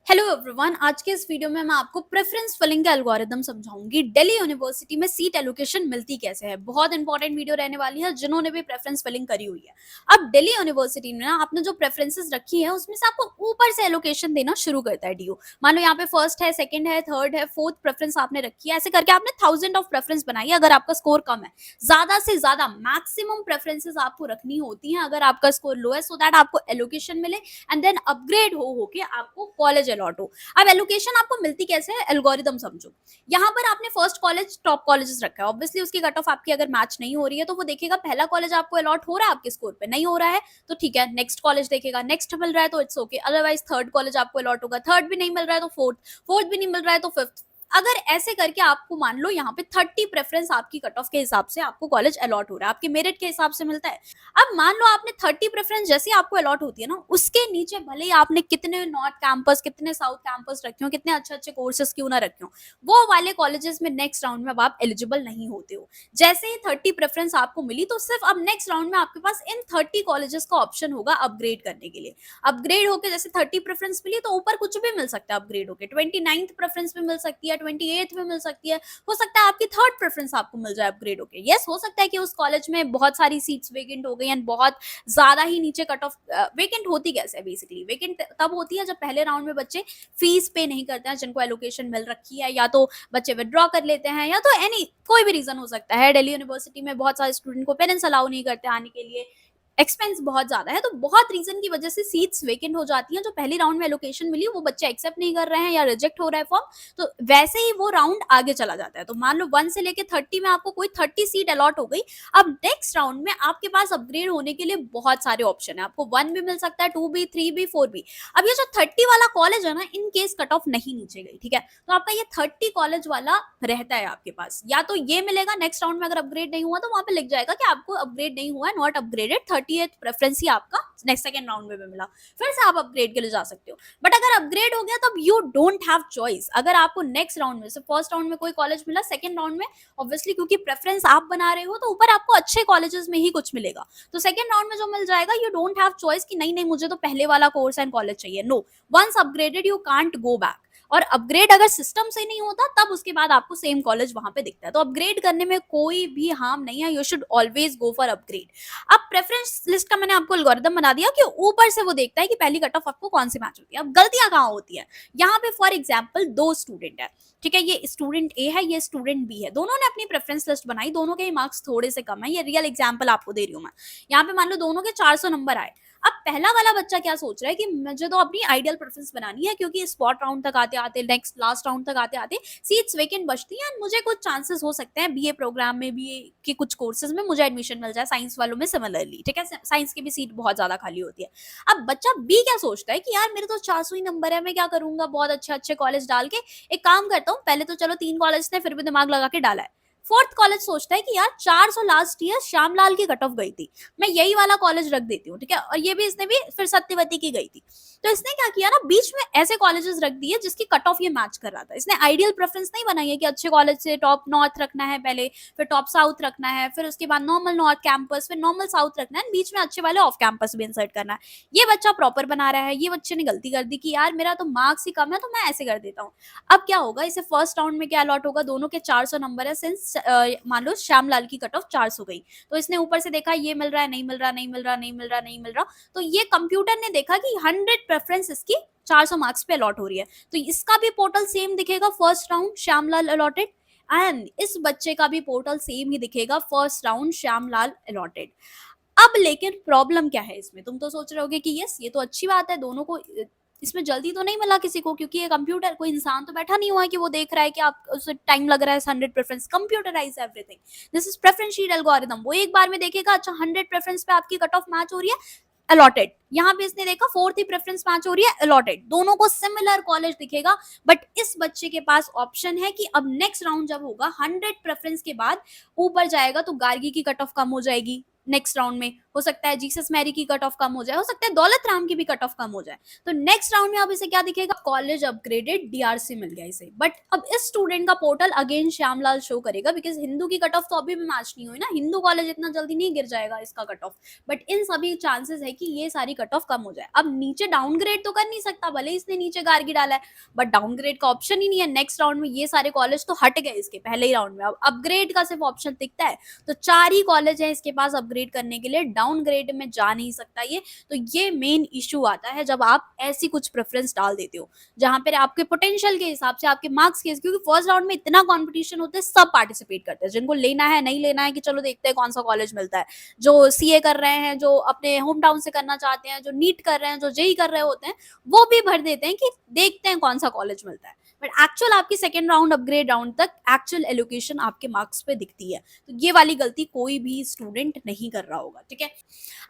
Hello everyone, आज के इस वीडियो में मैं आपको प्रेफरेंस फिलिंग का एल्गोरिदम समझाऊंगी। दिल्ली यूनिवर्सिटी में सीट एलोकेशन मिलती कैसे है। बहुत इंपॉर्टेंट वीडियो रहने वाली है जिन्होंने भी प्रेफरेंस फिलिंग करी हुई है। अब दिल्ली यूनिवर्सिटी में ना आपने जो प्रेफरेंसेस रखी है उसमें से आपको ऊपर से एलोकेशन देना शुरू करता है डीओ। मान लो यहाँ पे फर्स्ट है, सेकंड है, थर्ड है, फोर्थ प्रेफरेंस आपने रखी है। ऐसे करके आपने थाउजेंड ऑफ प्रेफरेंस बनाई है। अगर आपका स्कोर कम है, ज्यादा से ज्यादा मैक्सिमम प्रेफरेंसेस आपको रखनी होती है अगर आपका स्कोर लो है, सो दैट आपको एलोकेशन मिले एंड देन अपग्रेड हो के आपको कॉलेज अलॉट हो। अब एलोकेशन आपको मिलती कैसे है, एल्गोरिदम समझो। यहाँ पर आपने फर्स्ट कॉलेज टॉप कॉलेजेस रखा है, ऑब्वियसली उसकी कट ऑफ आपकी अगर मैच नहीं हो रही है तो वो देखेगा पहला कॉलेज आपको अलॉट हो रहा है, आपके स्कोर पे नहीं हो रहा है तो ठीक है, नेक्स्ट कॉलेज देखेगा। नेक्स्ट मिल रहा है तो it's okay, otherwise third college आपको अलॉट होगा। थर्ड भी नहीं मिल रहा है तो फोर्थ, फोर्थ भी नहीं मिल रहा है तो फिफ्थ। अगर ऐसे करके आपको मान लो यहाँ पे 30 प्रेफरेंस आपकी कट ऑफ के हिसाब से आपको कॉलेज अलॉट हो रहा है, आपके मेरिट के हिसाब से मिलता है। अब मान लो आपने 30 प्रेफरेंस जैसे आपको अलॉट होती है ना, उसके नीचे भले ही आपने कितने नॉर्थ कैंपस, कितने साउथ कैंपस रखे हो, कितने अच्छे अच्छे कोर्सेज क्यों ना रखे हो, वो वाले कॉलेजेस में नेक्स्ट राउंड में अब आप एलिजिबल नहीं होते हो। जैसे ही 30 प्रेफरेंस आपको मिली तो सिर्फ अब नेक्स्ट राउंड में आपके पास इन 30 कॉलेजेस का ऑप्शन होगा अपग्रेड करने के लिए। अपग्रेड होकर जैसे 30 प्रेफरेंस मिली तो ऊपर कुछ भी मिल सकता है, अपग्रेड होकर 29th प्रेफरेंस भी मिल सकती है, 28th में मिल सकती है, हो सकता है आपकी थर्ड प्रेफरेंस आपको मिल जाए अपग्रेड होकर। यस, हो सकता है कि उस कॉलेज में बहुत सारी सीट्स वेकेंट हो गई एंड बहुत ज्यादा ही नीचे कट ऑफ। वेकेंट होती कैसे है, बेसिकली वेकेंट तब होती है जब पहले राउंड में बच्चे फीस पे नहीं करते हैं, जिनको एलोकेशन मिल रखी है, या तो बच्चे विड्रॉ कर लेते हैं, या तो एनी कोई भी रीजन हो सकता है। दिल्ली यूनिवर्सिटी में बहुत सारे स्टूडेंट को पेरेंट्स अलाउ नहीं करते आने के लिए, एक्सपेंस बहुत ज्यादा है, तो बहुत रीजन की वजह से सीट्स वेकेंट हो जाती हैं। जो पहली राउंड में एलोकेशन मिली वो बच्चे एक्सेप्ट नहीं कर रहे हैं या रिजेक्ट हो रहा है फॉर्म, तो वैसे ही वो राउंड आगे चला जाता है। तो मान लो 1 से लेके 30 में आपको कोई 30 सीट अलॉट हो गई। अब नेक्स्ट राउंड में आपके पास अपग्रेड होने के लिए बहुत सारे ऑप्शन है, आपको 1 भी मिल सकता है, 2 भी, 3 भी, 4 भी। अब ये जो 30 वाला कॉलेज है ना, इन केस कट ऑफ नहीं नीचे गई, ठीक है, तो आपका ये 30 कॉलेज वाला रहता है आपके पास। या तो ये मिलेगा नेक्स्ट राउंड में, अगर अपग्रेड नहीं हुआ तो वहां पे लिख जाएगा कि आपको अपग्रेड नहीं हुआ है, नॉट अपग्रेडेड, 30th प्रेफरेंस ही आपका नेक्स्ट सेकंड राउंड में भी मिला, फिर से आप अपग्रेड के लिए जा सकते हो। बट अगर अपग्रेड हो गया तब यू डोंट हैव चॉइस। अगर आपको नेक्स्ट राउंड में से फर्स्ट राउंड में कोई कॉलेज मिला, सेकंड राउंड में ऑब्वियसली क्योंकि प्रेफरेंस आप बना रहे हो तो ऊपर आपको अच्छे कॉलेजेस में ही कुछ मिलेगा, तो सेकंड राउंड में जो मिल जाएगा यू डोंट हैव चॉइस कि नहीं नहीं मुझे तो पहले वाला कोर्स एंड कॉलेज चाहिए। No, once upgraded you can't go back. और अपग्रेड अगर सिस्टम से नहीं होता तब उसके बाद आपको सेम कॉलेज वहां पे दिखता है। तो अपग्रेड करने में कोई भी हार्म नहीं है, you should always go for upgrade. अब प्रेफरेंस लिस्ट का मैंने आपको एल्गोरिदम बना दिया कि ऊपर से वो देखता है कि पहली कट ऑफ आपको कौन सी मैच होती है। अब गलतियां कहाँ होती है, यहाँ पे फॉर एग्जाम्पल 2 स्टूडेंट है, ठीक है, ये स्टूडेंट ए है, ये स्टूडेंट बी है, दोनों ने अपनी प्रेफरेंस लिस्ट बनाई, दोनों के मार्क्स थोड़े से कम है, ये रियल एग्जाम्पल आपको दे रही हूँ मैं। यहाँ पे मान लो दोनों के 400 नंबर आए। अब पहला वाला बच्चा क्या सोच रहा है कि मुझे तो अपनी आइडियल प्रेफरेंस बनानी है, क्योंकि स्पॉट राउंड तक आते आते, नेक्स्ट लास्ट राउंड तक आते आते सीट्स वेकेंट बचती हैं, मुझे कुछ चांसेस हो सकते हैं बीए प्रोग्राम में, बीए के कुछ कोर्सेज में मुझे एडमिशन मिल जाए, साइंस वालों में सिमिलरली, ठीक है, साइंस की भी सीट बहुत ज्यादा खाली होती है। अब बच्चा बी क्या सोचता है कि यार मेरे तो 400 ही नंबर है, मैं क्या करूंगा, बहुत अच्छे अच्छे कॉलेज डाल के एक काम करता हूँ, पहले तो चलो 3 कॉलेज ने फिर भी दिमाग लगा के डाला है। फोर्थ कॉलेज सोचता है कि यार 400 लास्ट ईयर श्यामलाल की कट ऑफ गई थी, मैं यही वाला कॉलेज रख देती हूँ, ठीक है, और ये भी इसने भी फिर सत्यवती की गई थी। तो इसने क्या किया ना, बीच में ऐसे कॉलेजेस रख दिए जिसकी कट ऑफ ये मैच कर रहा था। इसने आइडियल प्रेफरेंस नहीं बनाई है कि अच्छे कॉलेज से टॉप नॉर्थ रखना है पहले, फिर टॉप साउथ रखना है, फिर उसके बाद नॉर्मल नॉर्थ कैंपस, फिर नॉर्मल साउथ रखना है, बीच में अच्छे वाले ऑफ कैंपस भी इंसर्ट करना है। ये बच्चा प्रॉपर बना रहा है, ये बच्चे ने गलती कर दी कि यार मेरा तो मार्क्स ही कम है तो मैं ऐसे कर देता हूँ। अब क्या होगा, इसे फर्स्ट राउंड में क्या अलॉट होगा, दोनों के 400 नंबर है, सिंस मान लो श्यामलाल की कट ऑफ 400 गई, तो इसने ऊपर से देखा ये मिल रहा है, नहीं मिल रहा, नहीं मिल रहा, नहीं मिल रहा, नहीं मिल रहा, तो ये कंप्यूटर ने देखा कि 100 प्रेफरेंस इसकी 400 मार्क्स पे अलॉट हो रही है, तो इसका भी पोर्टल सेम दिखेगा, first round Shyamlal allotted, and इस बच्चे का भी पोर्टल सेम ही दिखेगा, फर्स्ट राउंड श्यामलाल अलॉटेड। अब लेकिन प्रॉब्लम क्या है इसमें, तुम तो सोच रहे होगे कि यस ये तो अच्छी बात है, दोनों को इसमें जल्दी तो नहीं मिला किसी को, क्योंकि ये कंप्यूटर, कोई इंसान तो बैठा नहीं हुआ है कि वो देख रहा है कि आप उसे टाइम लग रहा है। 100 preference, computerise everything, this is preference sheet algorithm. वो एक बार में देखेगा अच्छा 100 प्रेफरेंस पे आपकी कट ऑफ मैच हो रही है, अलॉटेड। यहाँ पे इसने देखा फोर्थ ही प्रेफरेंस मैच हो रही है, अलॉटेड, दोनों को सिमिलर कॉलेज दिखेगा। बट इस बच्चे के पास ऑप्शन है कि अब नेक्स्ट राउंड जब होगा 100 प्रेफरेंस के बाद ऊपर जाएगा तो गार्गी की कट ऑफ कम हो जाएगी, नेक्स्ट राउंड में हो सकता है जीसस मैरी की कट ऑफ कम हो जाए, हो सकता है दौलत राम की भी कट ऑफ कम हो जाए। तो नेक्स्ट राउंड में अब इसे क्या दिखेगा, कॉलेज अपग्रेडेड डीआरसी मिल गया इसे। बट अब इस स्टूडेंट का पोर्टल अगेन श्यामलाल शो करेगा, बिकॉज हिंदू की कट ऑफ तो अभी भी मैच नहीं हुई ना, हिंदू कॉलेज इतना जल्दी नहीं गिर जाएगा इसका कट ऑफ। बट इन सभी चांसेस है कि ये सारी कट ऑफ कम हो जाए। अब नीचे डाउनग्रेड तो कर नहीं सकता, भले इसने नीचे गार्गी डाला है, बट डाउनग्रेड का ऑप्शन ही नहीं है। नेक्स्ट राउंड में ये सारे कॉलेज तो हट गए इसके पहले ही राउंड में, अब अपग्रेड का सिर्फ ऑप्शन दिखता है। तो 4 ही कॉलेज है इसके पास अपग्रेड करने के लिए, डाउनग्रेड में जा नहीं सकता ये। तो ये मेन इशू आता है जब आप ऐसी कुछ प्रेफरेंस डाल देते हो जहां पर आपके पोटेंशियल के हिसाब से, आपके मार्क्स के, क्योंकि फर्स्ट राउंड में इतना कॉम्पिटिशन होता है, सब पार्टिसिपेट करते हैं, जिनको लेना है नहीं लेना है कि चलो देखते हैं कौन सा कॉलेज मिलता है, जो सीए कर रहे हैं, जो अपने होम टाउन से करना चाहते हैं, जो नीट कर रहे हैं, जो जेई कर रहे होते हैं, वो भी भर देते हैं कि देखते हैं कौन सा कॉलेज मिलता है। बट एक्चुअल आपकी सेकेंड राउंड अपग्रेड राउंड तक एक्चुअल एलोकेशन आपके मार्क्स पे दिखती है। तो ये वाली गलती कोई भी स्टूडेंट नहीं कर रहा होगा, ठीक है।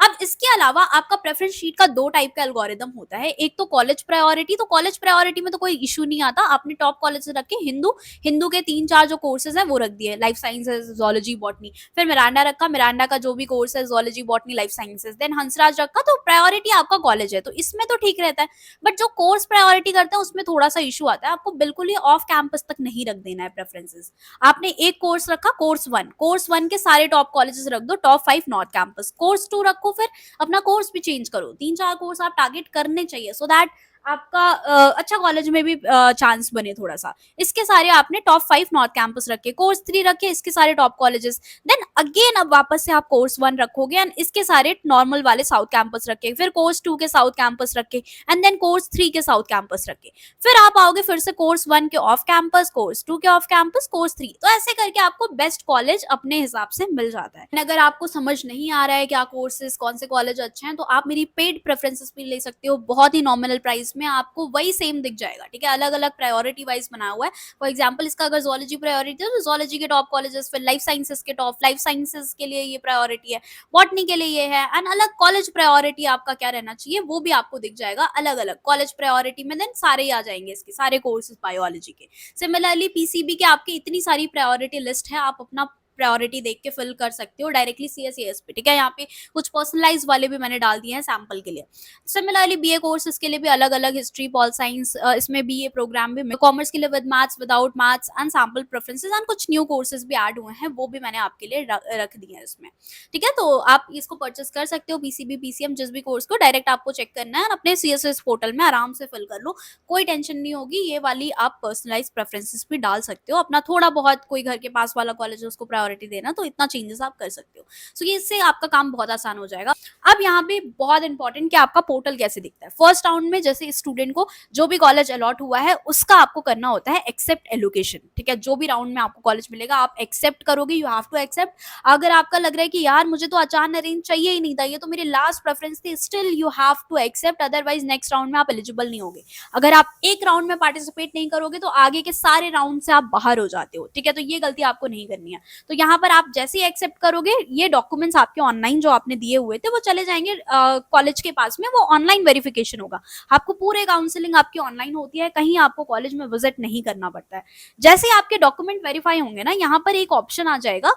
अब इसके अलावा आपका प्रेफरेंस शीट का 2 टाइप का एल्गोरिदम होता है, एक तो कॉलेज प्रायोरिटी। तो कॉलेज प्रायोरिटी में तो कोई इशू नहीं आता, आपने टॉप कॉलेज रखे, हिंदू के 3-4 जो कोर्सेज हैं वो रख दिए, लाइफ साइंसेज, जोलॉजी, बॉटनी। फिर मिरांडा रखा, मिरांडा का जो भी कोर्स है zoology, botany, life sciences. Then Hansraj रखा, तो प्रायोरिटी आपका कॉलेज है, तो इसमें तो ठीक रहता है। बट जो कोर्स प्रायोरिटी करते हैं उसमें थोड़ा सा इशू आता है, आपको बिल्कुल ही ऑफ कैंपस तक नहीं रख देना है प्रेफरेंसेस। आपने एक कोर्स रखा, कोर्स वन के सारे टॉप कॉलेजेस रख दो, टॉप 5 नॉर्थ कैंपस। कोर्स 2 रखो, फिर अपना कोर्स भी चेंज करो, 3-4 कोर्स आप टारगेट करने चाहिए, सो दैट आपका अच्छा कॉलेज में भी चांस बने थोड़ा सा। इसके सारे आपने टॉप 5 नॉर्थ कैंपस रखे, कोर्स 3 रखे, इसके सारे टॉप कॉलेजेस। देन अगेन अब वापस से आप कोर्स 1 रखोगे एंड इसके सारे नॉर्मल वाले साउथ कैंपस रखे, फिर कोर्स 2 के साउथ कैंपस रखे, एंड देन कोर्स 3 के साउथ कैंपस रखे। फिर आप आओगे फिर से कोर्स 1 के ऑफ कैंपस, कोर्स 2 के ऑफ कैंपस, कोर्स 3। तो ऐसे करके आपको बेस्ट कॉलेज अपने हिसाब से मिल जाता है। अगर आपको समझ नहीं आ रहा है क्या कोर्सेज, कौन से कॉलेज अच्छे हैं, तो आप मेरी पेड प्रेफरेंसेस भी ले सकते हो, बहुत ही नॉमिनल प्राइस में आपको वही सेम दिख जाएगा, ठीक है। अलग अलग प्रायोरिटी वाइज बना हुआ है। फॉर एग्जांपल इसका अगर जोलॉजी प्रायोरिटी है तो जोलॉजी के टॉप कॉलेजेस, फिर लाइफ साइंसेस के टॉप, लाइफ साइंसेस के लिए ये प्रायोरिटी है, बॉटनी के लिए ये है, एंड अलग कॉलेज प्रायोरिटी आपका क्या रहना चाहिए वो भी आपको दिख जाएगा अलग अलग कॉलेज प्रायोरिटी में। देन सारे ही आ जाएंगे इसके सारे कोर्सेज बायोलॉजी के। सिमिलरली पीसीबी के आपकी इतनी सारी प्रायोरिटी लिस्ट है, आप अपना प्रायोरिटी देख के फिल कर सकते हो डायरेक्टली सीएसएस पे, ठीक है। यहाँ पे कुछ पर्सनलाइज वाले भी मैंने डाल दिए हैं सैंपल के लिए। सिमिलरली बीए कोर्सेज के लिए भी अलग अलग हिस्ट्री, पॉल साइंस, इसमें बीए प्रोग्राम भी, कॉमर्स के लिए with maths, without maths, and sample preferences, and कुछ न्यू कोर्सेज भी ऐड हुए हैं, वो भी मैंने आपके लिए रख दिए हैं इसमें, ठीक है। तो आप इसको परचेस कर सकते हो, पीसीबी, पीसीएम, जिस भी कोर्स को डायरेक्ट आपको चेक करना है अपने सीएसएस पोर्टल में आराम से फिल कर लो, कोई टेंशन नहीं होगी। ये वाली आप पर्सनलाइज प्रेफरेंसेस भी डाल सकते हो, अपना थोड़ा बहुत कोई घर के पास वाला कॉलेज है उसको प्रायोरिटी देना, तो इतना चेंजेस आप कर सकते हो। सो ये इससे आपका काम बहुत आसान हो जाएगा। अब यहाँ पे बहुत इंपॉर्टेंट कि आपका पोर्टल कैसे दिखता है। फर्स्ट राउंड में जैसे स्टूडेंट को जो भी कॉलेज अलॉट हुआ है उसका आपको करना होता है एक्सेप्ट एलोकेशन, ठीक है। जो भी राउंड में आपको कॉलेज मिलेगा आप एक्सेप्ट करोगे, यू हैव टू एक्सेप्ट। अगर आपका लग रहा है कि यार मुझे तो अचानक अरेंज चाहिए ही नहीं था, ये तो मेरी लास्ट प्रेफरेंस थी, still you have to accept, otherwise next round में आप एलिजिबल नहीं होगे। अगर आप एक राउंड में पार्टिसिपेट नहीं करोगे तो आगे के सारे राउंड से आप बाहर हो जाते हो, ठीक है। तो ये गलती आपको नहीं करनी है। तो यहाँ पर आप जैसे ही एक्सेप्ट करोगे, ये डॉक्यूमेंट्स आपके ऑनलाइन जो आपने दिए हुए थे वो चले जाएंगे कॉलेज के पास में, वो ऑनलाइन वेरिफिकेशन होगा। आपको पूरे काउंसलिंग आपकी ऑनलाइन होती है, कहीं आपको कॉलेज में विजिट नहीं करना पड़ता है। जैसे ही आपके डॉक्यूमेंट वेरीफाई होंगे ना, यहाँ पर एक ऑप्शन आ जाएगा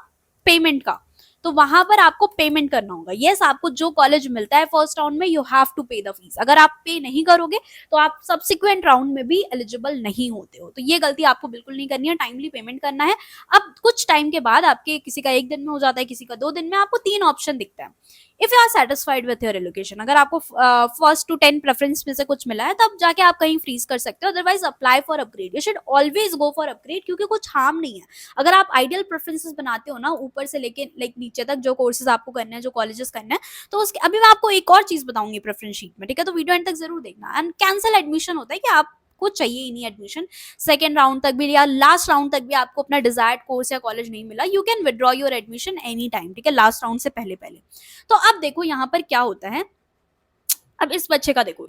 पेमेंट का, तो वहां पर आपको पेमेंट करना होगा। यस, आपको जो कॉलेज मिलता है फर्स्ट राउंड में यू हैव टू पे द फीस। अगर आप पे नहीं करोगे तो आप सब्सिक्वेंट राउंड में भी एलिजिबल नहीं होते हो। तो ये गलती आपको बिल्कुल नहीं करनी है, टाइमली पेमेंट करना है। अब कुछ टाइम के बाद आपके किसी का 1 दिन में हो जाता है, किसी का 2 दिन में, आपको 3 ऑप्शन दिखता है। If you are satisfied with your allocation, अगर आपको फर्स्ट टू 10 प्रेफरेंस में से कुछ मिला है तब जाके आप कहीं फ्रीज कर सकते हो, otherwise apply for upgrade. You should always go for upgrade, क्योंकि कुछ हार्म नहीं है। अगर आप आइडियल प्रेफरेंसेस बनाते हो ना ऊपर से लेके लाइक नीचे तक जो कोर्सेज आपको करने हैं, जो कॉलेजेस करने हैं, तो उसके अभी मैं आपको एक और चीज बताऊंगी प्रेफरेंस शीट में, ठीक है। तो वीडियो एंड तक जरूर देखना। एंड कैंसिल एडमिशन होता है कि आप को चाहिए ही नहीं एडमिशन, सेकेंड राउंड तक भी या लास्ट राउंड तक भी आपको अपना डिजायर्ड कोर्स या कॉलेज नहीं मिला, you can withdraw your admission any time, ठीक है, लास्ट राउंड से पहले पहले। तो अब देखो यहाँ पर क्या होता है। अब इस बच्चे का देखो,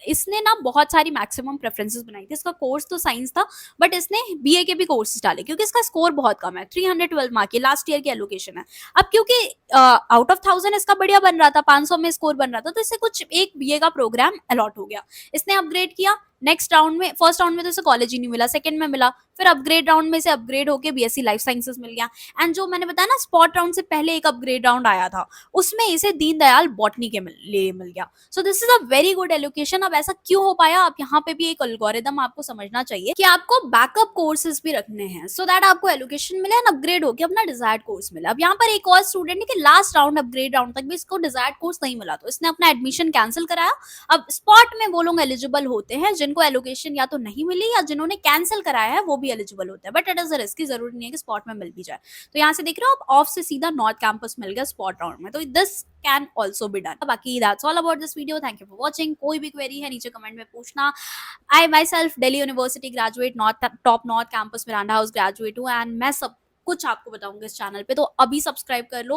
इसने ना बहुत सारी मैक्सिमम प्रेफरेंसेस बनाई थी। इसका कोर्स तो साइंस था, बट इसने बीए के भी कोर्सेज डाले क्योंकि इसका स्कोर बहुत कम है, 312 मार्क की लास्ट ईयर की एलोकेशन है। अब क्योंकि आउट ऑफ 1000 इसका बढ़िया बन रहा था, 500 में स्कोर बन रहा था, तो इसे कुछ एक बीए का प्रोग्राम अलॉट हो गया। इसने अपग्रेड किया नेक्स्ट राउंड में। फर्स्ट राउंड में तो इसे कॉलेज ही नहीं मिला, सेकंड में मिला, फिर अपग्रेड राउंड में से अपग्रेड होके बीएससी लाइफ साइंसेस मिल गया। एंड जो मैंने बताया ना स्पॉट राउंड से पहले एक अपग्रेड राउंड आया था, उसमें इसे दीनदयाल बॉटनी के लिए मिल गया। So this is a very good allocation. अब ऐसा क्यों हो पाया, अब यहाँ पे भी एक एल्गोरिदम आपको समझना चाहिए कि आपको बैकअप कोर्सेज भी रखने हैं सो दैट आपको एलोकेशन मिले एंड अपग्रेड होकर अपना डिजायर्ड कोर्स मिले। अब यहाँ पर एक और स्टूडेंट है कि लास्ट राउंड अपग्रेड राउंड तक भी इसको डिजायर्ड कोर्स नहीं मिला, तो इसने अपना एडमिशन कैंसिल कराया। अब स्पॉट में वो लोग एलिजिबल होते हैं जिनको एलोकेशन या तो नहीं मिली या जिन्होंने कैंसिल कराया है वो भी एलिजिबल होते हैं, but it is a risk की जरूरी नहीं है कि स्पॉट में मिल भी जाए। तो यहाँ से देख रहे हो आप ऑफ से सीधा नॉर्थ कैंपस मिल गया स्पॉट राउंड में, तो this can also be done. बाकी that's all about this video, thank you for watching. कोई भी क्वेरी है नीचे कमेंट में पूछना। I myself Delhi University graduate, top north campus Miranda House graduate हूँ, एंड मैं सब कुछ आपको बताऊंगा इस चैनल पे, तो अभी सब्सक्राइब कर लो।